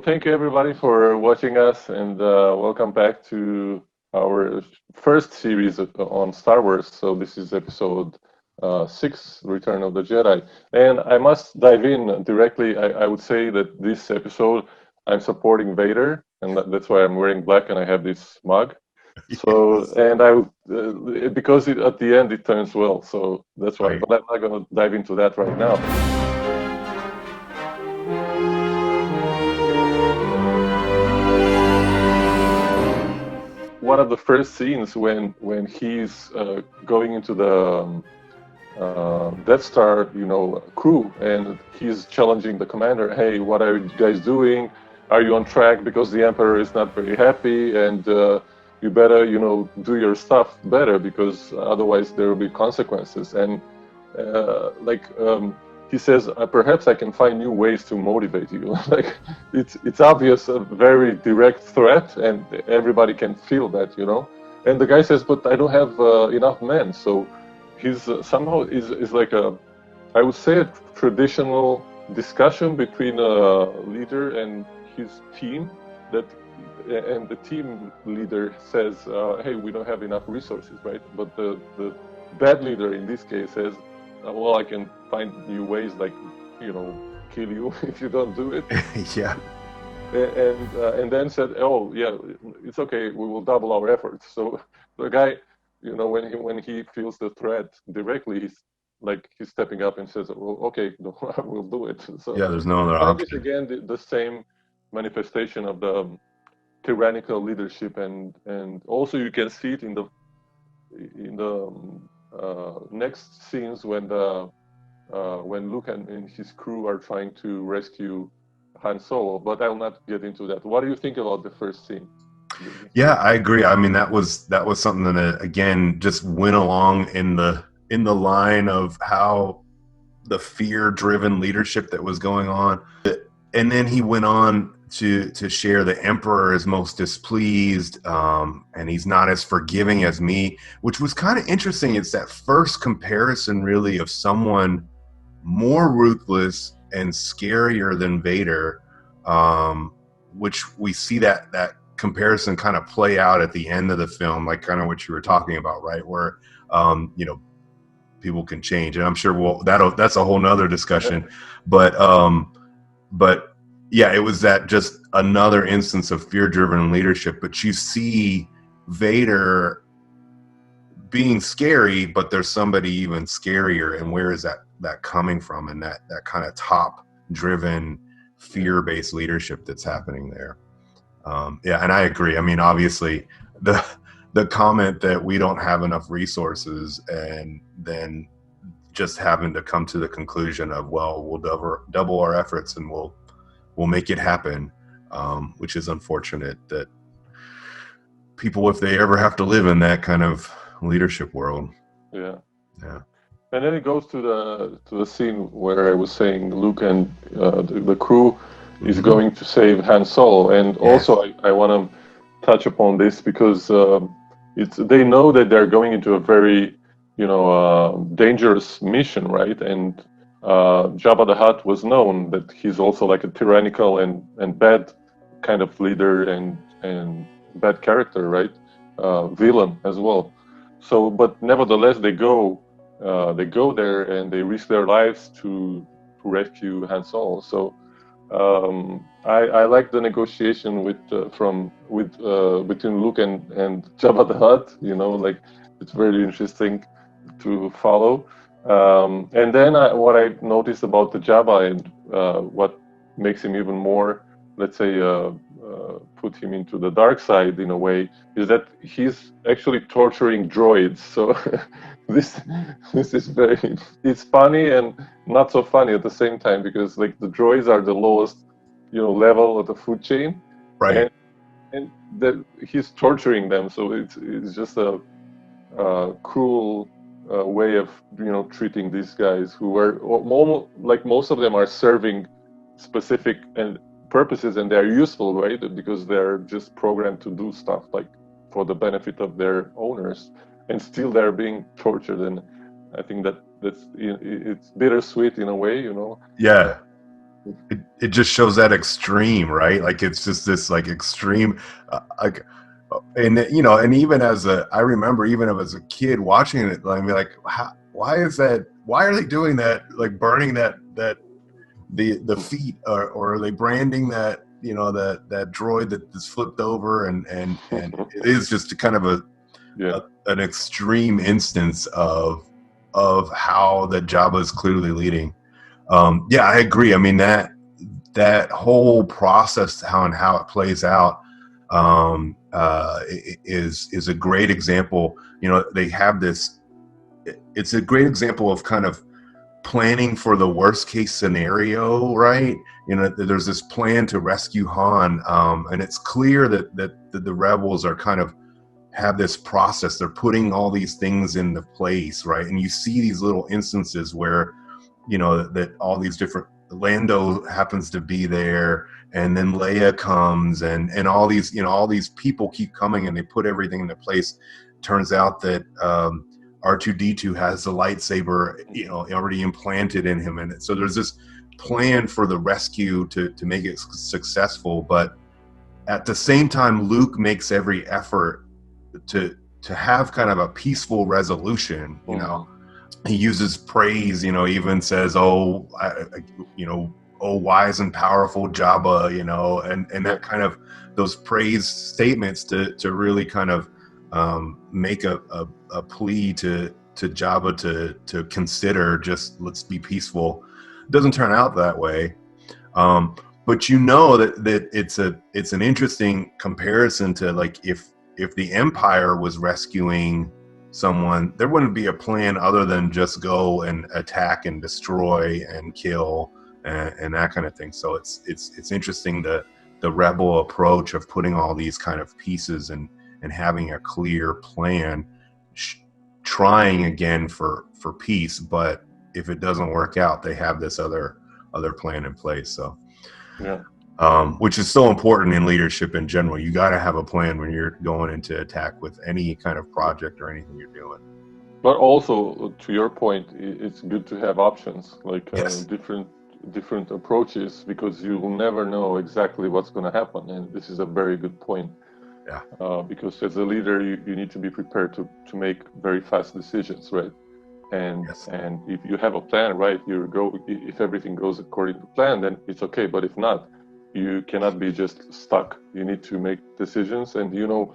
Thank you everybody for watching us, and welcome back to our first series on Star Wars. So this is episode 6, Return of the Jedi. And I must dive in directly. I would say that this episode I'm supporting Vader, and that's why I'm wearing black and I have this mug. So, Yes. and I because at the end it turns well, so that's why. Right. But I'm not going to dive into that right now. One of the first scenes when he's going into the Death Star, crew, and he's challenging the commander. Hey, what are you guys doing? Are you on track? Because the Emperor is not very happy, and you better, do your stuff better because otherwise there will be consequences. And he says, perhaps I can find new ways to motivate you. Like it's obvious, a very direct threat, and everybody can feel that. And the guy says, but I don't have enough men, so he's somehow is like I would say a traditional discussion between a leader and his team that and the team leader says, hey, we don't have enough resources, right? But the bad leader in this case says, well, I can find new ways, like kill you if you don't do it. Yeah. And then said, oh yeah, it's okay, we will double our efforts. So the guy, when he feels the threat directly, he's stepping up and says, well, okay, no, I will do it. So Yeah. There's no you other find this option. again, the same manifestation of the tyrannical leadership, and also you can see it in the next scenes when Luke and his crew are trying to rescue Han Solo. But I'll not get into that. What do you think about the first scene? Yeah, I agree. I mean, that was something that again just went along in the line of how the fear-driven leadership that was going on, and then he went on to share the Emperor is most displeased, and he's not as forgiving as me, which was kind of interesting. It's that first comparison, really, of someone more ruthless and scarier than Vader, which we see that comparison kind of play out at the end of the film, like kind of what you were talking about, right? Where people can change, and I'm sure that's a whole nother discussion. But yeah, it was that just another instance of fear-driven leadership. But you see Vader being scary, but there's somebody even scarier, and where is that coming from? And that kind of top driven fear-based leadership that's happening there. Yeah, and I agree. I mean, obviously the comment that we don't have enough resources, and then just having to come to the conclusion of, well, we'll double our efforts and we'll make it happen, which is unfortunate that people, if they ever have to live in that kind of leadership world. Yeah. Yeah. And then it goes to the scene where I was saying Luke and the crew is Mm-hmm. going to save Han Solo, and Yes. also I want to touch upon this because they know that they're going into a very dangerous mission, right? And Jabba the Hutt was known that he's also like a tyrannical and bad kind of leader and bad character, right? Villain as well. So, but nevertheless, they go there and they risk their lives to rescue Han Solo. So I like the negotiation between Luke and Jabba the Hutt. Like it's very interesting to follow. And then what I noticed about the Jabba and what makes him even more, let's say, put him into the dark side in a way, is that he's actually torturing droids. So this this is very, it's funny and not so funny at the same time, because like the droids are the lowest level of the food chain, Right. and and that he's torturing them. So it's just a cruel way of treating these guys who are almost like most of them are serving specific and purposes, and they're useful, right? Because they're just programmed to do stuff like for the benefit of their owners, and still they're being tortured. And I think that's it's bittersweet in a way. Yeah. it just shows that extreme, right? Like it's just this like extreme, like, and you know, and even I remember even as a kid watching it, I mean, like, why is that? Why are they doing that? Like burning that the feet, or are they branding that, you know, that droid that is flipped over, and it is just kind of an extreme instance of how that Jabba is clearly leading. Yeah, I agree. I mean, that whole process, how it plays out, is a great example. You know, they have this. It's a great example of kind of planning for the worst case scenario, right? You know, there's this plan to rescue Han, and it's clear that the rebels are kind of have this process. They're putting all these things into place, right? And you see these little instances where, you know, that all these different, Lando happens to be there, and then Leia comes, and all these, you know, all these people keep coming, and they put everything into place. Turns out that R2D2 has the lightsaber, you know, already implanted in him, and so there's this plan for the rescue to make it successful. But at the same time, Luke makes every effort to have kind of a peaceful resolution. You know, he uses praise. You know, even says, "Oh, you know, oh, wise and powerful Jabba," you know, and that kind of those praise statements to really kind of make a plea to Jabba to consider, just let's be peaceful. It doesn't turn out that way, but you know that it's an interesting comparison to, like, if the Empire was rescuing someone, there wouldn't be a plan other than just go and attack and destroy and kill and that kind of thing. So it's interesting, the rebel approach of putting all these kind of pieces and having a clear plan, trying again for peace, but if it doesn't work out, they have this other plan in place. So yeah. Which is so important in leadership in general. You got to have a plan when you're going into attack with any kind of project or anything you're doing. But also, to your point, it's good to have options, like Yes. different approaches, because you will never know exactly what's going to happen. And this is a very good point. Yeah. Because as a leader, you need to be prepared to make very fast decisions, right? And Yes. and if you have a plan, right, if everything goes according to plan, then it's okay. But if not, you cannot be just stuck. You need to make decisions. And you know,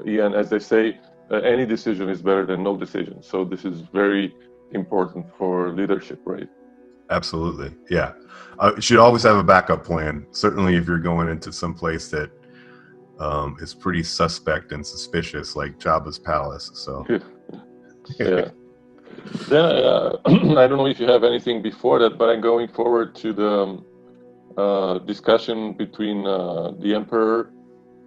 Ian, as they say, any decision is better than no decision. So this is very important for leadership, right? Absolutely. Yeah. You should always have a backup plan. Certainly if you're going into some place that is pretty suspect and suspicious, like Jabba's palace. So yeah. Then I don't know if you have anything before that, but I'm going forward to the discussion between the Emperor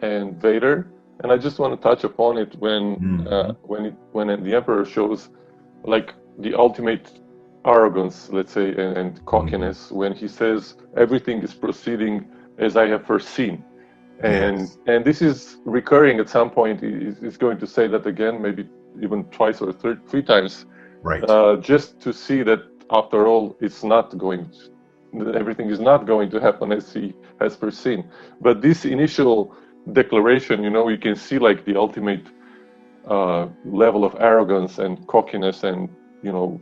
and Vader, and I just want to touch upon it when the Emperor shows, like, the ultimate arrogance, let's say, and cockiness, when he says everything is proceeding as I have foreseen. And this is recurring at some point. He's going to say that again, maybe even twice or three times, right. Just to see that after all, everything is not going to happen as he has foreseen. But this initial declaration, you know, you can see like the ultimate level of arrogance and cockiness and, you know,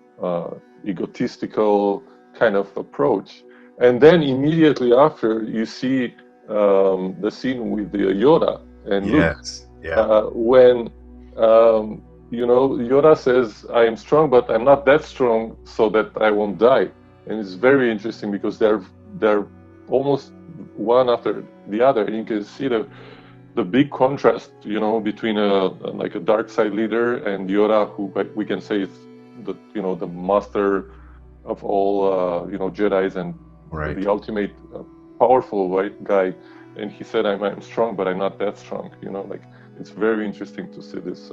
egotistical kind of approach. And then immediately after, you see the scene with the Yoda and Luke, when you know, Yoda says, "I am strong, but I'm not that strong, so that I won't die." And it's very interesting because they're almost one after the other, and you can see the big contrast, you know, between like a dark side leader and Yoda, who we can say is the master of all you know, Jedis and the ultimate powerful guy. And he said, I'm strong, but I'm not that strong. You know, like, it's very interesting to see this.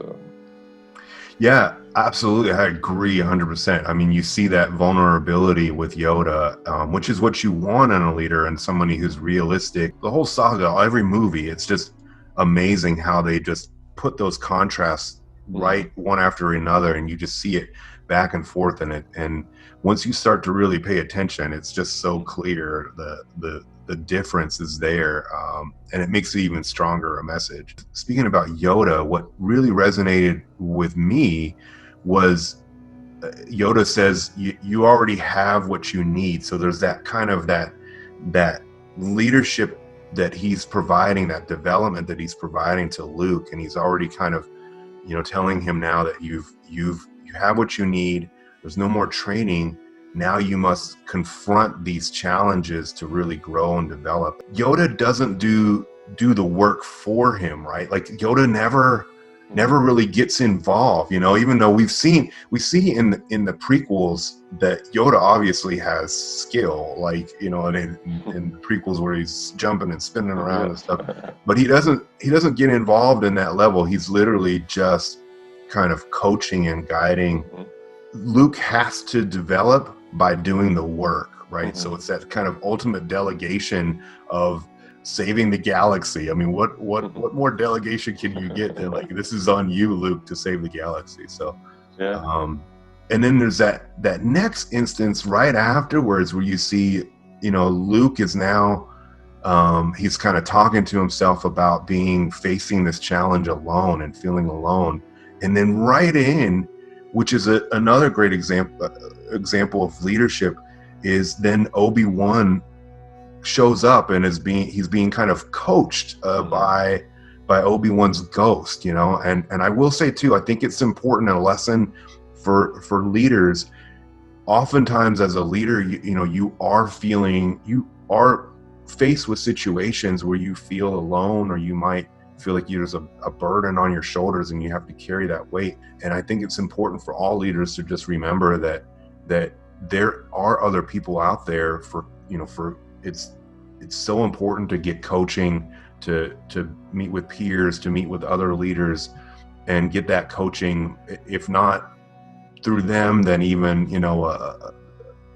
Yeah, absolutely. I agree 100%. I mean, you see that vulnerability with Yoda, which is what you want in a leader and somebody who's realistic. The whole saga, every movie, it's just amazing how they just put those contrasts right one after another, and you just see it back and forth in it. And once you start to really pay attention, it's just so clear the difference is there, and it makes it even stronger a message. Speaking about Yoda, what really resonated with me was Yoda says you already have what you need. So there's that kind of that leadership that he's providing, that development that he's providing to Luke, and he's already kind of, telling him now that you have what you need. There's no more training. Now you must confront these challenges to really grow and develop. Yoda doesn't do the work for him, right? Like Yoda never really gets involved, even though we see in the prequels that Yoda obviously has skill, like, in the prequels where he's jumping and spinning around and stuff, but he doesn't get involved in that level. He's literally just kind of coaching and guiding. Luke has to develop by doing the work, right? So it's that kind of ultimate delegation of saving the galaxy. I mean, what more delegation can you get than, like, this is on you, Luke, to save the galaxy. So and then there's that next instance right afterwards where you see, Luke is now he's kind of talking to himself about facing this challenge alone and feeling alone. And then right in, which is another great example of leadership, is then Obi-Wan shows up and he's being kind of coached by Obi-Wan's ghost, and I will say too, I think it's important, a lesson for leaders. Oftentimes as a leader, you are faced with situations where you feel alone, or you might feel like there's a burden on your shoulders and you have to carry that weight. And I think it's important for all leaders to just remember that there are other people out there for it's so important to get coaching, to meet with peers, to meet with other leaders and get that coaching, if not through them, then even,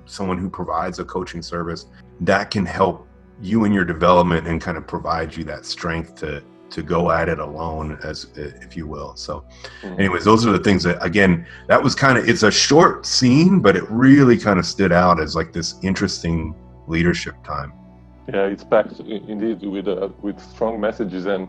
someone who provides a coaching service that can help you in your development and kind of provide you that strength to go at it alone, as if you will. So anyways, those are the things that, again, that was it's a short scene, but it really kind of stood out as like this interesting leadership time. Yeah, it's packed indeed with strong messages, and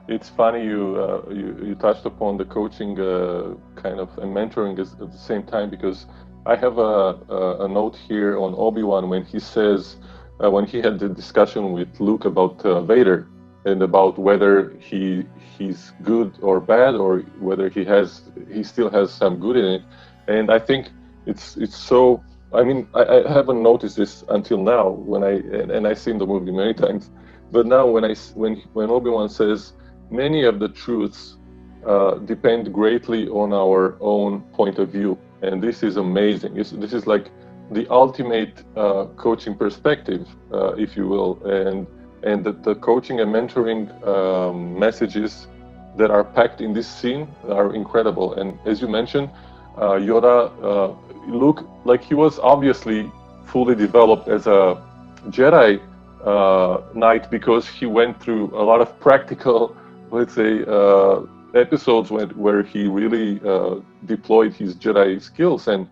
it's funny you touched upon the coaching kind of and mentoring at the same time, because I have a note here on Obi-Wan when he says when he had the discussion with Luke about Vader and about whether he's good or bad, or whether he still has some good in it, and I think it's so. I mean, I haven't noticed this until now when I've seen the movie many times, but now when Obi-Wan says many of the truths depend greatly on our own point of view, and this is amazing. This is like the ultimate coaching perspective, if you will, and the coaching and mentoring messages that are packed in this scene are incredible. And as you mentioned, Yoda. Luke, like, he was obviously fully developed as a Jedi Knight because he went through a lot of practical, let's say, episodes where he really deployed his Jedi skills, and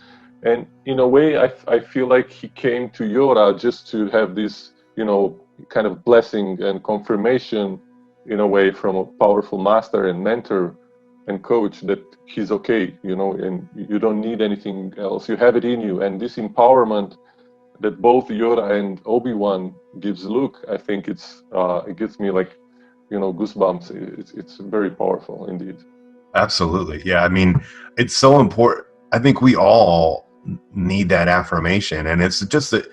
in a way, I feel like he came to Yoda just to have this, kind of blessing and confirmation, in a way, from a powerful master and mentor and coach, that he's okay, and you don't need anything else. You have it in you. And this empowerment that both Yoda and Obi-Wan gives Luke, I think it gives me like, goosebumps. It's very powerful indeed. Absolutely. Yeah. I mean, it's so important. I think we all need that affirmation. And it's just that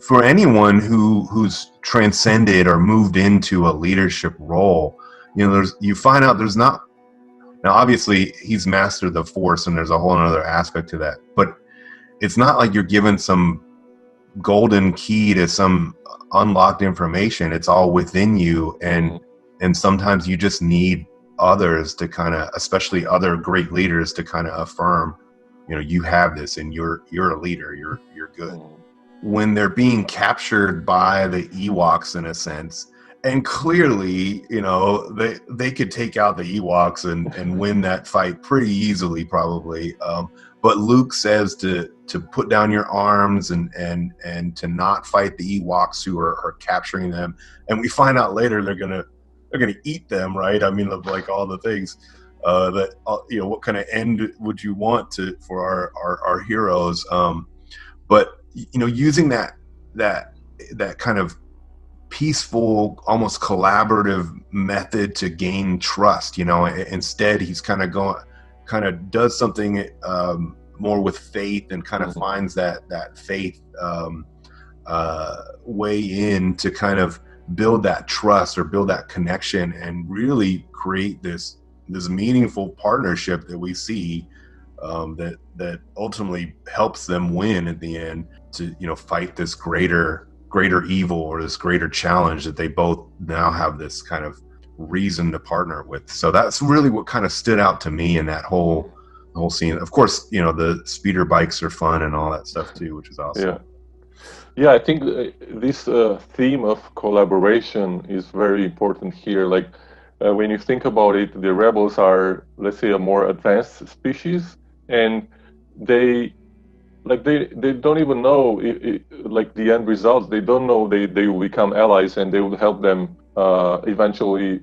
for anyone who's transcended or moved into a leadership role, you find out there's not. Now, obviously, he's mastered the Force, and there's a whole other aspect to that. But it's not like you're given some golden key to some unlocked information. It's all within you, and sometimes you just need others to kind of, especially other great leaders, to kind of affirm, you have this, and you're a leader. You're good. When they're being captured by the Ewoks, in a sense. And clearly, they could take out the Ewoks and win that fight pretty easily, probably. but Luke says to put down your arms and to not fight the Ewoks who are capturing them. And we find out later they're gonna eat them, right? I mean, like all the things that what kind of end would you want for our heroes? But using that kind of peaceful, almost collaborative method to gain trust. Instead he's kind of does something more with faith, and kind of finds that faith way in to kind of build that trust or build that connection, and really create this meaningful partnership that we see that ultimately helps them win at the end to fight this greater evil, or this greater challenge that they both now have this kind of reason to partner with. So that's really what kind of stood out to me in that whole scene. Of course, the speeder bikes are fun and all that stuff too, which is awesome. Yeah, I think this theme of collaboration is very important here. Like when you think about it, the rebels are, let's say, a more advanced species, and they don't even know like the end results. They don't know they will become allies, and they will help them eventually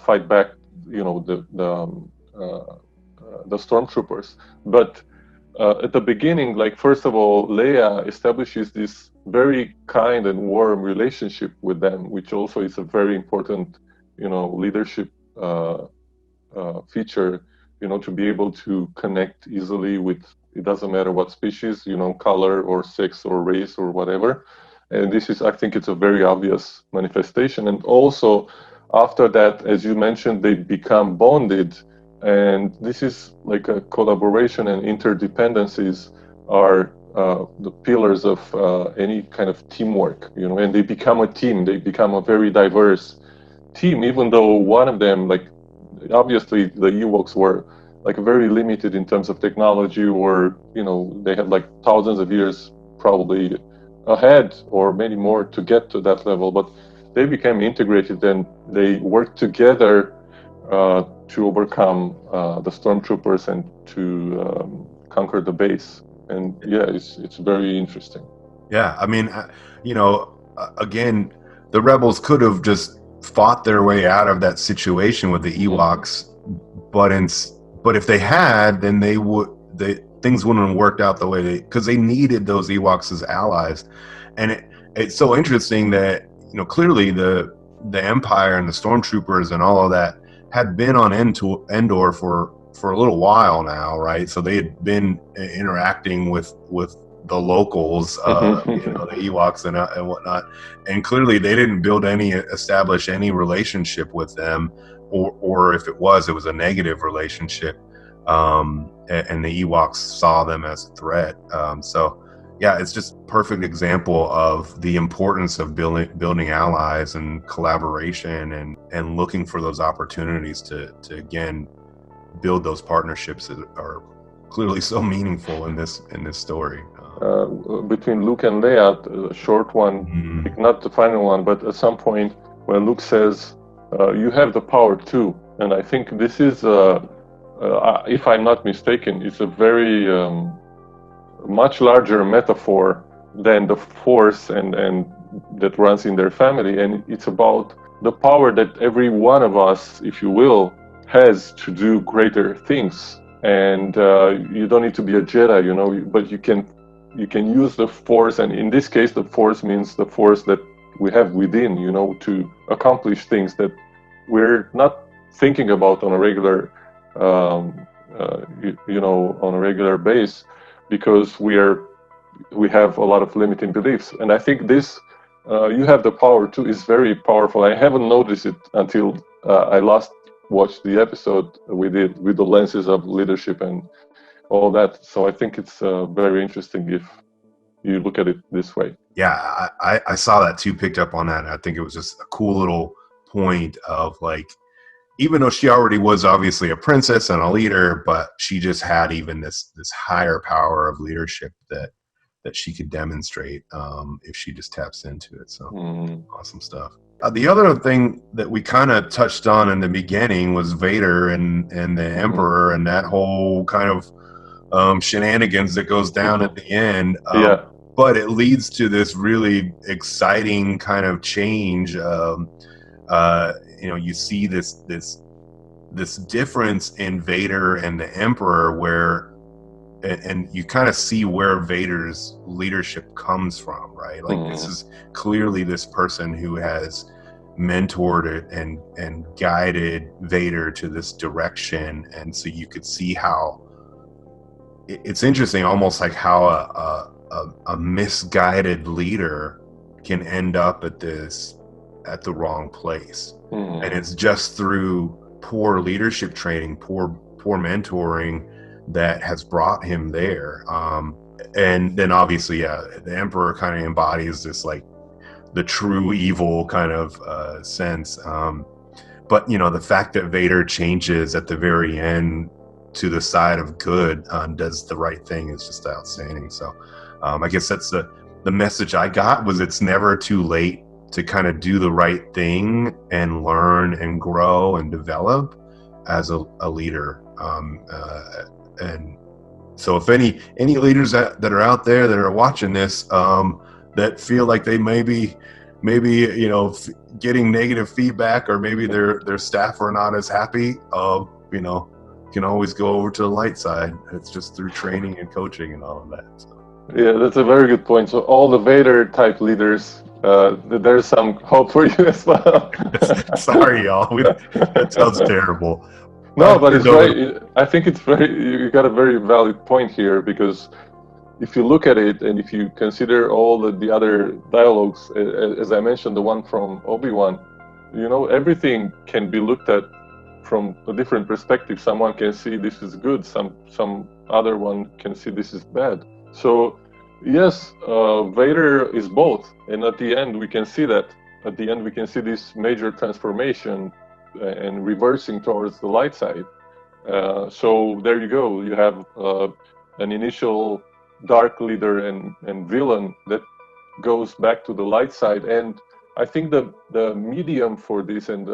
fight back the stormtroopers. But at the beginning, like first of all, Leia establishes this very kind and warm relationship with them, which also is a very important leadership feature, to be able to connect easily with, it doesn't matter what species, color or sex or race or whatever. And this is, I think it's a very obvious manifestation. And also after that, as you mentioned, they become bonded. And this is like a collaboration, and interdependencies are the pillars of any kind of teamwork, and they become a team. They become a very diverse team, even though one of them, like obviously the Ewoks were like very limited in terms of technology, or they had like thousands of years probably ahead, or many more, to get to that level. But they became integrated, and they worked together to overcome the stormtroopers and to conquer the base. And yeah, it's very interesting. Yeah, I mean, again, the rebels could have just fought their way out of that situation with the Ewoks, but if they had, then things wouldn't have worked out the way because they needed those Ewoks as allies. And it's so interesting that clearly the Empire and the stormtroopers and all of that had been on Endor for a little while now, right? So they had been interacting with the locals, the Ewoks and whatnot, and clearly they didn't establish any relationship with them, or if it was a negative relationship, and the Ewoks saw them as a threat. So yeah, it's just a perfect example of the importance of building allies and collaboration, and looking for those opportunities to again build those partnerships that are clearly so meaningful in this story. Between Luke and Leia, the short one, like not the final one, but at some point when Luke says, "You have the power too," and I think this is, if I'm not mistaken, it's a very much larger metaphor than the Force and that runs in their family, and it's about the power that every one of us, if you will, has to do greater things. And you don't need to be a Jedi, but you can use the Force, and in this case, the Force means the Force that we have within, to accomplish things that we're not thinking about on a regular, on a regular base, because we have a lot of limiting beliefs. And I think this, you have the power too, is very powerful. I haven't noticed it until I last watched the episode we did with the lenses of leadership and all that. So I think it's very interesting if you look at it this way. Yeah, I saw that too, picked up on that. And I think it was just a cool little point of like, even though she already was obviously a princess and a leader, but she just had even this higher power of leadership that she could demonstrate if she just taps into it. So awesome stuff. The other thing that we kind of touched on in the beginning was Vader and the Emperor, and that whole kind of shenanigans that goes down at the end. Yeah. But it leads to this really exciting kind of change. You see this difference in Vader and the Emperor, where and you kind of see where Vader's leadership comes from, right? Like this is clearly this person who has mentored and guided Vader to this direction, and so you could see how it's interesting, almost like how a misguided leader can end up at the wrong place, and it's just through poor leadership training, poor mentoring that has brought him there. And then obviously, the Emperor kind of embodies this like the true evil kind of sense. But the fact that Vader changes at the very end to the side of good, does the right thing, is just outstanding. So I guess that's the message I got, was it's never too late to kind of do the right thing and learn and grow and develop as a leader. And so if any leaders that are out there that are watching this, that feel like they maybe getting negative feedback, or maybe their staff are not as happy, can always go over to the light side. It's just through training and coaching and all of that. So. Yeah, that's a very good point. So all the Vader type leaders, there's some hope for you as well. Sorry, y'all. That sounds terrible. No, but it's right. I think you got a very valid point here, because if you look at it and if you consider all the other dialogues, as I mentioned, the one from Obi-Wan, everything can be looked at from a different perspective. Someone can see this is good, some other one can see this is bad. So yes, Vader is both, and at the end we can see that. At the end we can see this major transformation and reversing towards the light side. So there you go. You have an initial dark leader and villain that goes back to the light side. And I think the medium for this and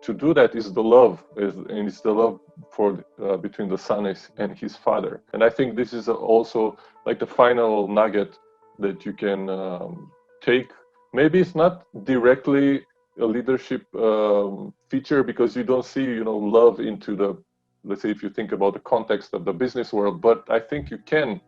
to do that is the love, and it's the love for between the son and his father. And I think this is also like the final nugget that you can take. Maybe it's not directly a leadership feature, because you don't see love into the, let's say, if you think about the context of the business world, but I think you can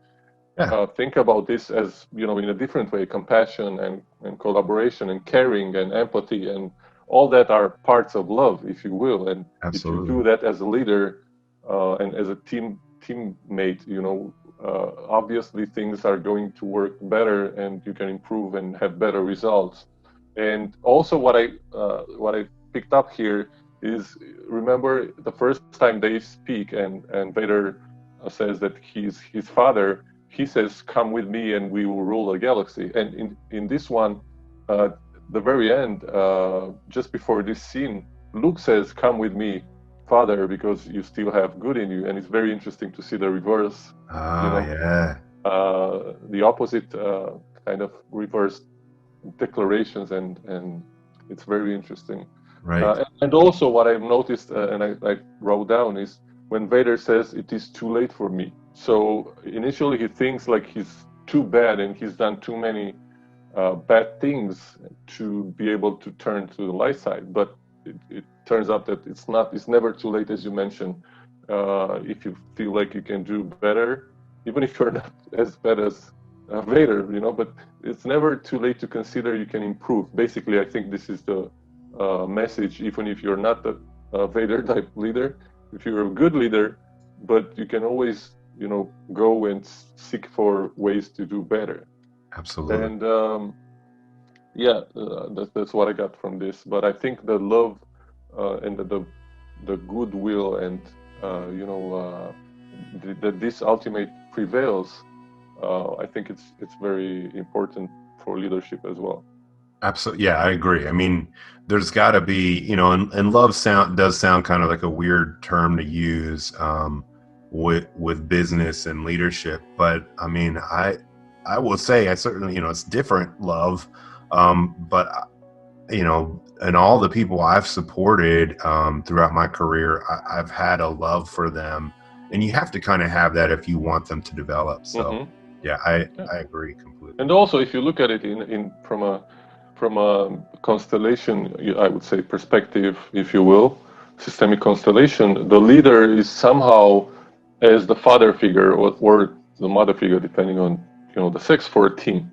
think about this as in a different way. Compassion and collaboration and caring and empathy and all that are parts of love, if you will. And Absolutely. If you do that as a leader and as a teammate, obviously things are going to work better, and you can improve and have better results. And also what I picked up here is, remember the first time they speak and Vader says that he's his father, he says, "Come with me and we will rule the galaxy." And in this one, the very end, just before this scene, Luke says, "Come with me, Father, because you still have good in you." And it's very interesting to see the reverse. Yeah. The opposite kind of reverse declarations, and it's very interesting. Right. And also what I've noticed, and I wrote down, is when Vader says, "It is too late for me." So initially he thinks like he's too bad and he's done too many bad things to be able to turn to the light side. But it turns out that it's never too late, as you mentioned. If you feel like you can do better, even if you're not as bad as Vader, but it's never too late to consider you can improve. Basically, I think this is the message, even if you're not a Vader type leader, if you're a good leader, but you can always, go and seek for ways to do better. Absolutely. And that's what I got from this. But I think the love and the goodwill and that this ultimate prevails. I think it's very important for leadership as well. Absolutely. Yeah, I agree. I mean, there's got to be, and love does sound kind of like a weird term to use with business and leadership. But I mean, I will say I certainly, it's different love. But, and all the people I've supported throughout my career, I've had a love for them and you have to kind of have that if you want them to develop. So yeah, I agree completely. And also, if you look at it from a constellation, I would say, perspective, if you will, systemic constellation, the leader is somehow as the father figure or the mother figure, depending on the sex, for a team.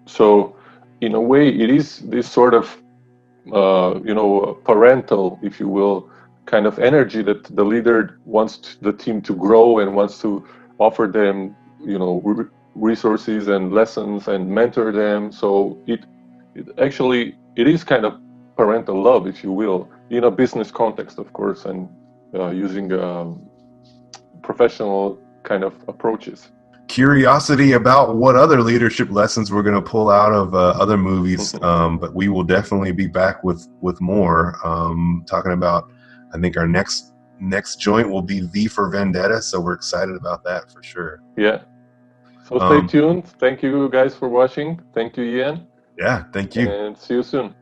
So in a way, it is this sort of parental, if you will, kind of energy that the leader wants the team to grow and wants to offer them, resources and lessons and mentor them. So it actually is kind of parental love, if you will, in a business context, of course, and using professional kind of approaches. Curiosity about what other leadership lessons we're going to pull out of other movies, but we will definitely be back with more, talking about, I think our next joint will be V for Vendetta, so we're excited about that for sure. Yeah, so stay tuned. Thank you guys for watching. Thank you, Ian. Yeah, thank you, and see you soon.